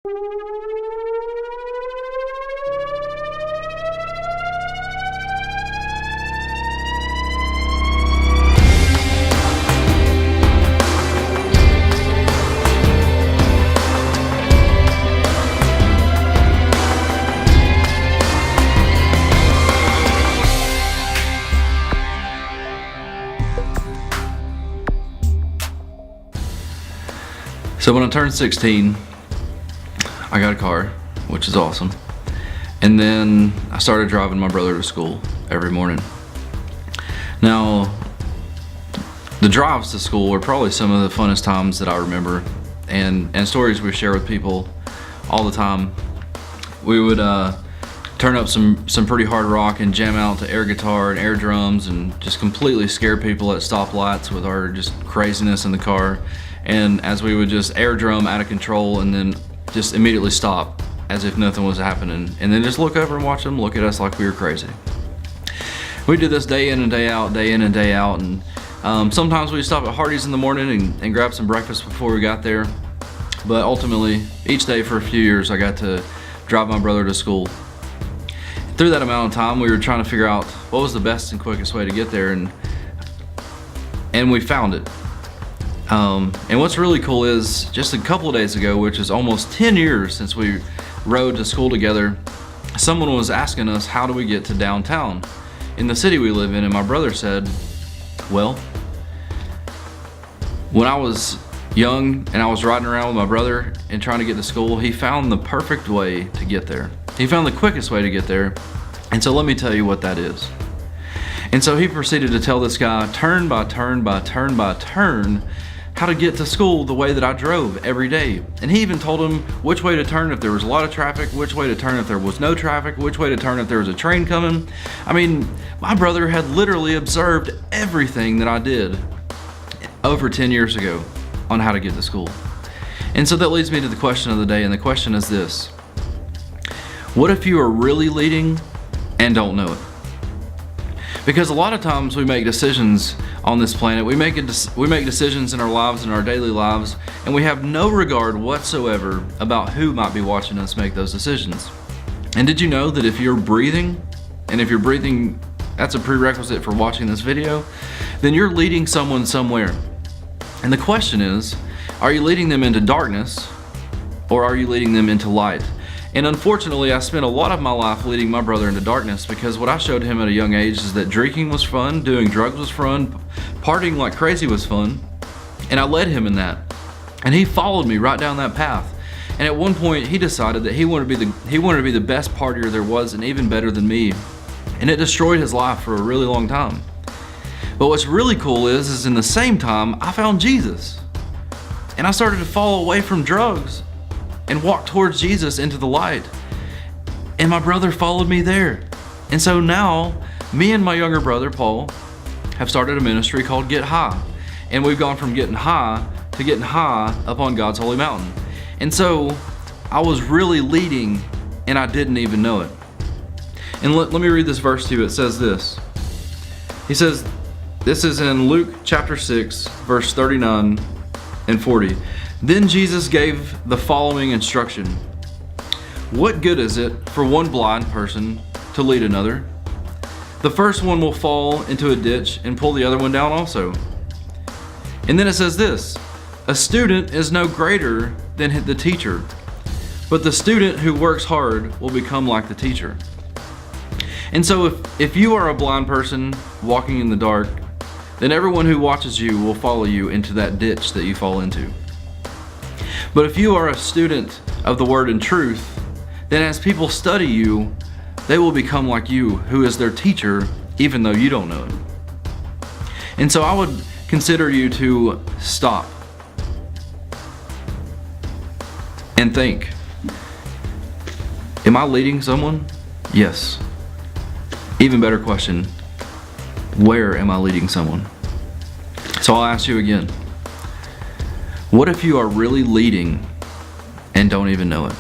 So when I turned 16, I got a car, which is awesome. And then I started driving my brother to school every morning. Now, the drives to school were probably some of the funnest times that I remember, and stories we share with people all the time. We would turn up some pretty hard rock and jam out to air guitar and air drums and just completely scare people at stoplights with our just craziness in the car. And as we would just air drum out of control and then just immediately stop as if nothing was happening, and then just look over and watch them look at us like we were crazy. We did this day in and day out, and sometimes we'd stop at Hardee's in the morning and grab some breakfast before we got there. But ultimately, each day for a few years, I got to drive my brother to school. Through that amount of time, we were trying to figure out what was the best and quickest way to get there, and we found it. And what's really cool is just a couple of days ago, which is almost 10 years since we rode to school together, someone was asking us, how do we get to downtown in the city we live in? And my brother said, well, when I was young and I was riding around with my brother and trying to get to school, he found the perfect way to get there. He found the quickest way to get there. And so let me tell you what that is. And so he proceeded to tell this guy turn by turn by turn by turn how to get to school the way that I drove every day. And he even told him which way to turn if there was a lot of traffic, which way to turn if there was no traffic, which way to turn if there was a train coming. I mean, my brother had literally observed everything that I did over 10 years ago on how to get to school. And so that leads me to the question of the day, and the question is this: what if you are really leading and don't know it? Because a lot of times we make decisions on this planet, we make decisions in our lives, in our daily lives, and we have no regard whatsoever about who might be watching us make those decisions. And did you know that if you're breathing, and if you're breathing, that's a prerequisite for watching this video, then you're leading someone somewhere. And the question is, are you leading them into darkness, or are you leading them into light? And unfortunately, I spent a lot of my life leading my brother into darkness, because what I showed him at a young age is that drinking was fun, doing drugs was fun, partying like crazy was fun, and I led him in that. And he followed me right down that path. And at one point, he decided that he wanted to be the best partier there was, and even better than me. And it destroyed his life for a really long time. But what's really cool is in the same time, I found Jesus. And I started to fall away from drugs and walk towards Jesus into the light. And my brother followed me there. And so now, me and my younger brother, Paul, have started a ministry called Get High. And we've gone from getting high to getting high up on God's holy mountain. And so, I was really leading, and I didn't even know it. And let me read this verse to you. It says this. He says, this is in Luke chapter 6, verse 39 and 40. Then Jesus gave the following instruction: what good is it for one blind person to lead another? The first one will fall into a ditch and pull the other one down also. And then it says this: a student is no greater than the teacher, but the student who works hard will become like the teacher. And so if you are a blind person walking in the dark, then everyone who watches you will follow you into that ditch that you fall into. But if you are a student of the word and truth, then as people study you, they will become like you, who is their teacher, even though you don't know it. And so I would consider you to stop and think, am I leading someone? Yes. Even better question, where am I leading someone? So I'll ask you again. What if you are really leading and don't even know it?